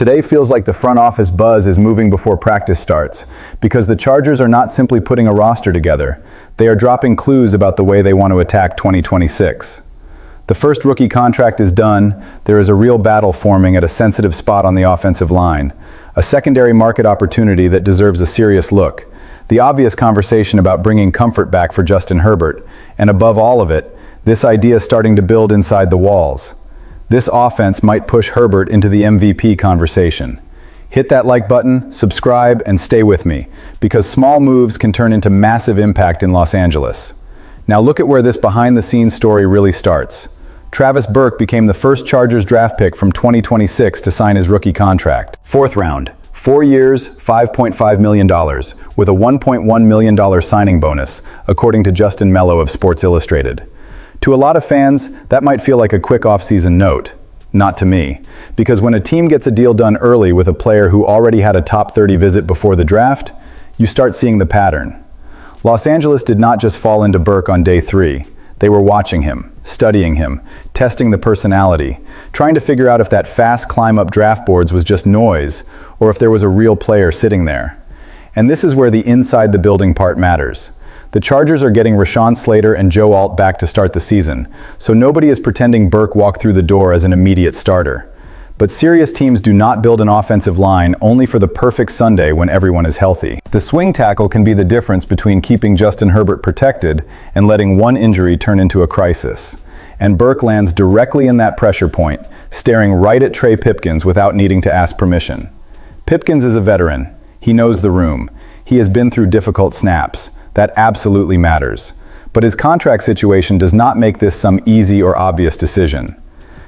Today feels like the front office buzz is moving before practice starts, because the Chargers are not simply putting a roster together, they are dropping clues about the way they want to attack 2026. The first rookie contract is done, there is a real battle forming at a sensitive spot on the offensive line, a secondary market opportunity that deserves a serious look, the obvious conversation about bringing comfort back for Justin Herbert, and above all of it, this idea starting to build inside the walls. This offense might push Herbert into the MVP conversation. Hit that like button, subscribe, and stay with me, because small moves can turn into massive impact in Los Angeles. Now look at where this behind-the-scenes story really starts. Travis Burke became the first Chargers draft pick from 2026 to sign his rookie contract. Fourth round, 4 years, $5.5 million, with a $1.1 million signing bonus, according to Justin Mello of Sports Illustrated. To a lot of fans, that might feel like a quick offseason note. Not to me, because when a team gets a deal done early with a player who already had a top 30 visit before the draft, you start seeing the pattern. Los Angeles did not just fall into Burke on day 3. They were watching him, studying him, testing the personality, trying to figure out if that fast climb up draft boards was just noise, or if there was a real player sitting there. And this is where the inside the building part matters. The Chargers are getting Rashawn Slater and Joe Alt back to start the season, so nobody is pretending Burke walked through the door as an immediate starter. But serious teams do not build an offensive line only for the perfect Sunday when everyone is healthy. The swing tackle can be the difference between keeping Justin Herbert protected and letting one injury turn into a crisis. And Burke lands directly in that pressure point, staring right at Trey Pipkins without needing to ask permission. Pipkins is a veteran. He knows the room. He has been through difficult snaps. That absolutely matters. But his contract situation does not make this some easy or obvious decision.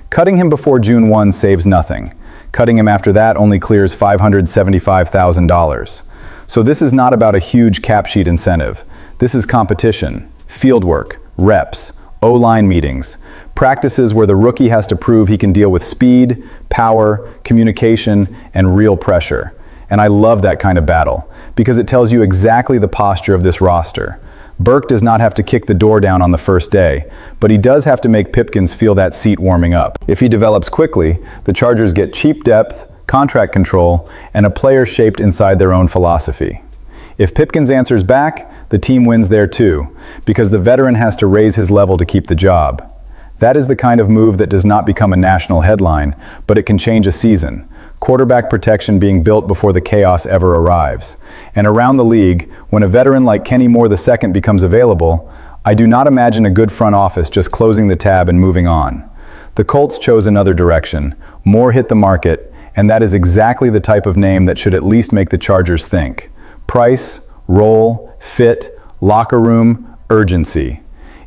Cutting him before June 1 saves nothing. Cutting him after that only clears $575,000. So this is not about a huge cap sheet incentive. This is competition, field work, reps, O-line meetings, practices where the rookie has to prove he can deal with speed, power, communication, and real pressure. And I love that kind of battle, because it tells you exactly the posture of this roster. Burke does not have to kick the door down on the first day, but he does have to make Pipkins feel that seat warming up. If he develops quickly, the Chargers get cheap depth, contract control, and a player shaped inside their own philosophy. If Pipkins answers back, the team wins there too, because the veteran has to raise his level to keep the job. That is the kind of move that does not become a national headline, but it can change a season. Quarterback protection being built before the chaos ever arrives. And around the league, when a veteran like Kenny Moore II becomes available, I do not imagine a good front office just closing the tab and moving on. The Colts chose another direction. Moore hit the market, and that is exactly the type of name that should at least make the Chargers think. Price, role, fit, locker room, urgency.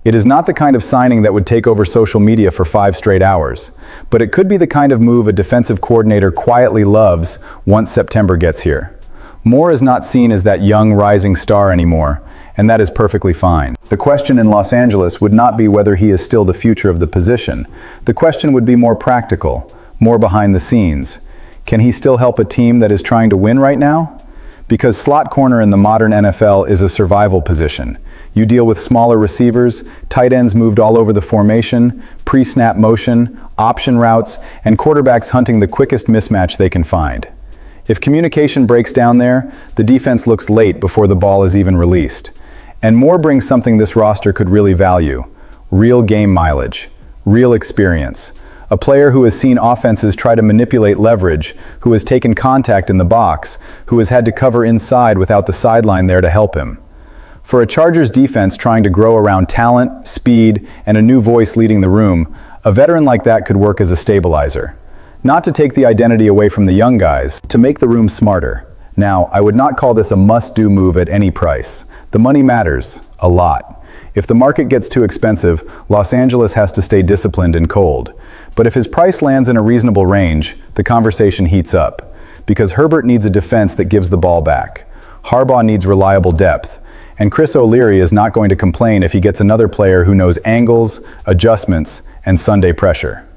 It is not the kind of signing that would take over social media for 5 straight hours, but it could be the kind of move a defensive coordinator quietly loves once September gets here. Moore is not seen as that young rising star anymore, and that is perfectly fine. The question in Los Angeles would not be whether he is still the future of the position. The question would be more practical, more behind the scenes. Can he still help a team that is trying to win right now? Because slot corner in the modern NFL is a survival position. You deal with smaller receivers, tight ends moved all over the formation, pre-snap motion, option routes, and quarterbacks hunting the quickest mismatch they can find. If communication breaks down there, the defense looks late before the ball is even released. And Moore brings something this roster could really value: real game mileage, real experience. A player who has seen offenses try to manipulate leverage, who has taken contact in the box, who has had to cover inside without the sideline there to help him. For a Chargers defense trying to grow around talent, speed, and a new voice leading the room, a veteran like that could work as a stabilizer. Not to take the identity away from the young guys, to make the room smarter. Now, I would not call this a must-do move at any price. The money matters, a lot. If the market gets too expensive, Los Angeles has to stay disciplined and cold. But if his price lands in a reasonable range, the conversation heats up. Because Herbert needs a defense that gives the ball back. Harbaugh needs reliable depth. And Chris O'Leary is not going to complain if he gets another player who knows angles, adjustments, and Sunday pressure.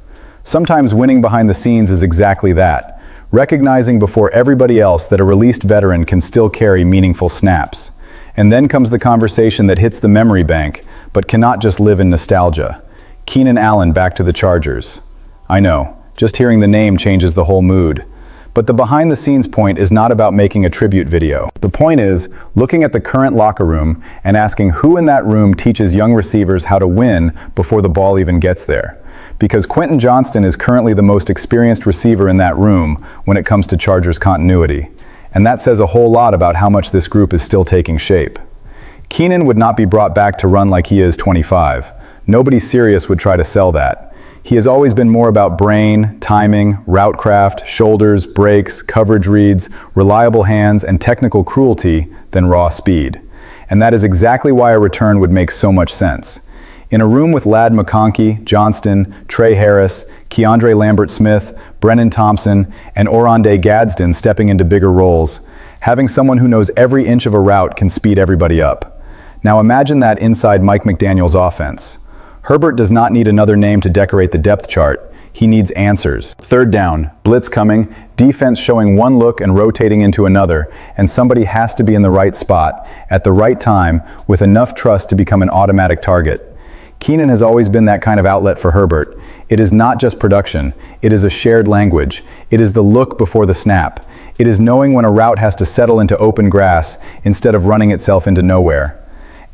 Sometimes winning behind the scenes is exactly that. Recognizing before everybody else that a released veteran can still carry meaningful snaps. And then comes the conversation that hits the memory bank, but cannot just live in nostalgia. Keenan Allen back to the Chargers. I know, just hearing the name changes the whole mood. But the behind-the-scenes point is not about making a tribute video. The point is looking at the current locker room and asking who in that room teaches young receivers how to win before the ball even gets there. Because Quentin Johnston is currently the most experienced receiver in that room when it comes to Chargers continuity. And that says a whole lot about how much this group is still taking shape. Keenan would not be brought back to run like he is 25. Nobody serious would try to sell that. He has always been more about brain, timing, route craft, shoulders, breaks, coverage reads, reliable hands, and technical cruelty than raw speed. And that is exactly why a return would make so much sense. In a room with Ladd McConkey, Johnston, Trey Harris, Keandre Lambert-Smith, Brennan Thompson, and Oronde Gadsden stepping into bigger roles, having someone who knows every inch of a route can speed everybody up. Now imagine that inside Mike McDaniel's offense. Herbert does not need another name to decorate the depth chart. He needs answers. Third down, blitz coming, defense showing one look and rotating into another, and somebody has to be in the right spot, at the right time, with enough trust to become an automatic target. Keenan has always been that kind of outlet for Herbert. It is not just production, it is a shared language. It is the look before the snap. It is knowing when a route has to settle into open grass instead of running itself into nowhere.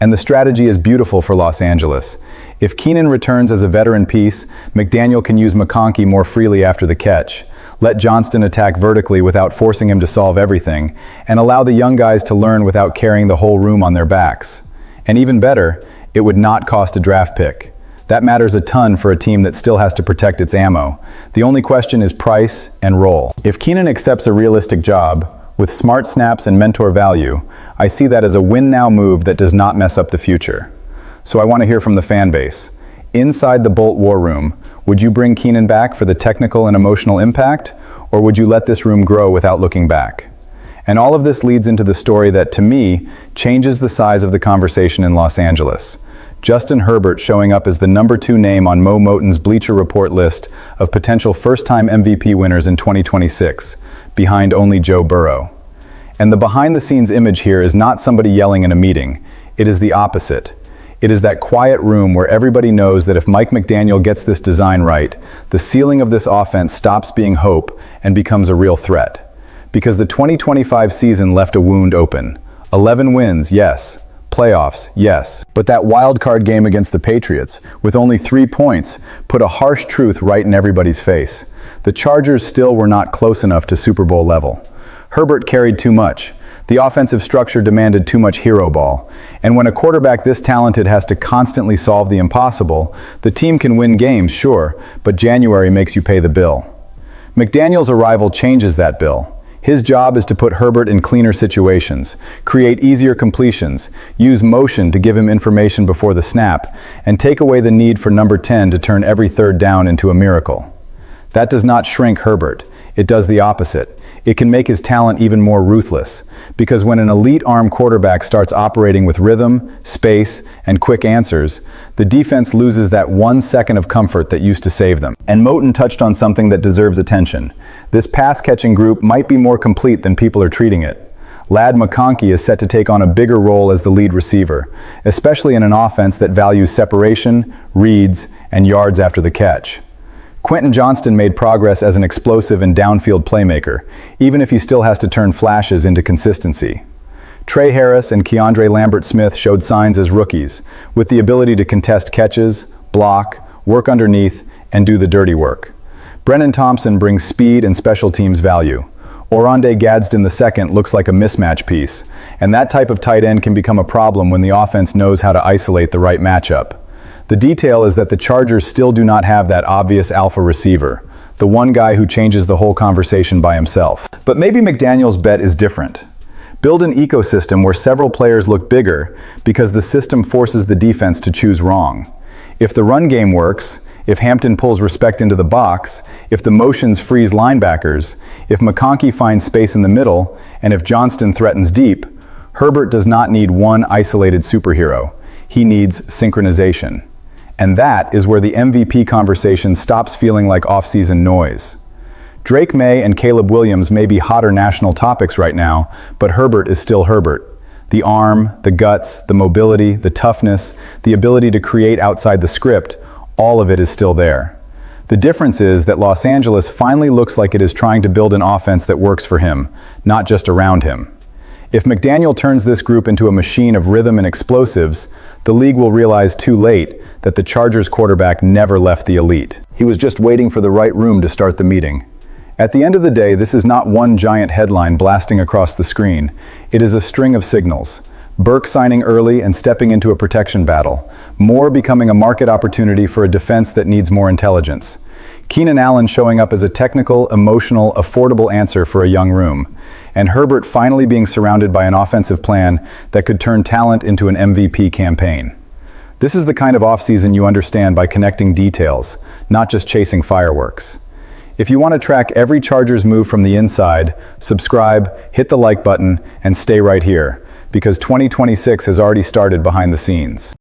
And the strategy is beautiful for Los Angeles. If Keenan returns as a veteran piece, McDaniel can use McConkey more freely after the catch, let Johnston attack vertically without forcing him to solve everything, and allow the young guys to learn without carrying the whole room on their backs. And even better, it would not cost a draft pick. That matters a ton for a team that still has to protect its ammo. The only question is price and role. If Keenan accepts a realistic job, with smart snaps and mentor value, I see that as a win-now move that does not mess up the future. So I want to hear from the fan base. Inside the Bolt war room, would you bring Keenan back for the technical and emotional impact, or would you let this room grow without looking back? And all of this leads into the story that, to me, changes the size of the conversation in Los Angeles. Justin Herbert showing up as the number 2 name on Mo Moton's Bleacher Report list of potential first-time MVP winners in 2026, behind only Joe Burrow. And the behind-the-scenes image here is not somebody yelling in a meeting. It is the opposite. It is that quiet room where everybody knows that if Mike McDaniel gets this design right, the ceiling of this offense stops being hope and becomes a real threat. Because the 2025 season left a wound open. 11 wins, yes. Playoffs, yes. But that wild card game against the Patriots, with only 3 points, put a harsh truth right in everybody's face. The Chargers still were not close enough to Super Bowl level. Herbert carried too much. The offensive structure demanded too much hero ball. And when a quarterback this talented has to constantly solve the impossible, the team can win games, sure, but January makes you pay the bill. McDaniel's arrival changes that bill. His job is to put Herbert in cleaner situations, create easier completions, use motion to give him information before the snap, and take away the need for number 10 to turn every third down into a miracle. That does not shrink Herbert. It does the opposite. It can make his talent even more ruthless, because when an elite arm quarterback starts operating with rhythm, space, and quick answers, the defense loses that 1 second of comfort that used to save them. And Moton touched on something that deserves attention. This pass-catching group might be more complete than people are treating it. Ladd McConkey is set to take on a bigger role as the lead receiver, especially in an offense that values separation, reads, and yards after the catch. Quentin Johnston made progress as an explosive and downfield playmaker, even if he still has to turn flashes into consistency. Trey Harris and Keandre Lambert-Smith showed signs as rookies, with the ability to contest catches, block, work underneath, and do the dirty work. Brennan Thompson brings speed and special teams value. Oronde Gadsden II looks like a mismatch piece, and that type of tight end can become a problem when the offense knows how to isolate the right matchup. The detail is that the Chargers still do not have that obvious alpha receiver, the one guy who changes the whole conversation by himself. But maybe McDaniel's bet is different. Build an ecosystem where several players look bigger because the system forces the defense to choose wrong. If the run game works, if Hampton pulls respect into the box, if the motions freeze linebackers, if McConkey finds space in the middle, and if Johnston threatens deep, Herbert does not need one isolated superhero. He needs synchronization. And that is where the MVP conversation stops feeling like off-season noise. Drake May and Caleb Williams may be hotter national topics right now, but Herbert is still Herbert. The arm, the guts, the mobility, the toughness, the ability to create outside the script, all of it is still there. The difference is that Los Angeles finally looks like it is trying to build an offense that works for him, not just around him. If McDaniel turns this group into a machine of rhythm and explosives, the league will realize too late that the Chargers quarterback never left the elite. He was just waiting for the right room to start the meeting. At the end of the day, this is not one giant headline blasting across the screen. It is a string of signals. Burke signing early and stepping into a protection battle. Moore becoming a market opportunity for a defense that needs more intelligence. Keenan Allen showing up as a technical, emotional, affordable answer for a young room. And Herbert finally being surrounded by an offensive plan that could turn talent into an MVP campaign. This is the kind of offseason you understand by connecting details, not just chasing fireworks. If you want to track every Chargers move from the inside, subscribe, hit the like button, and stay right here, because 2026 has already started behind the scenes.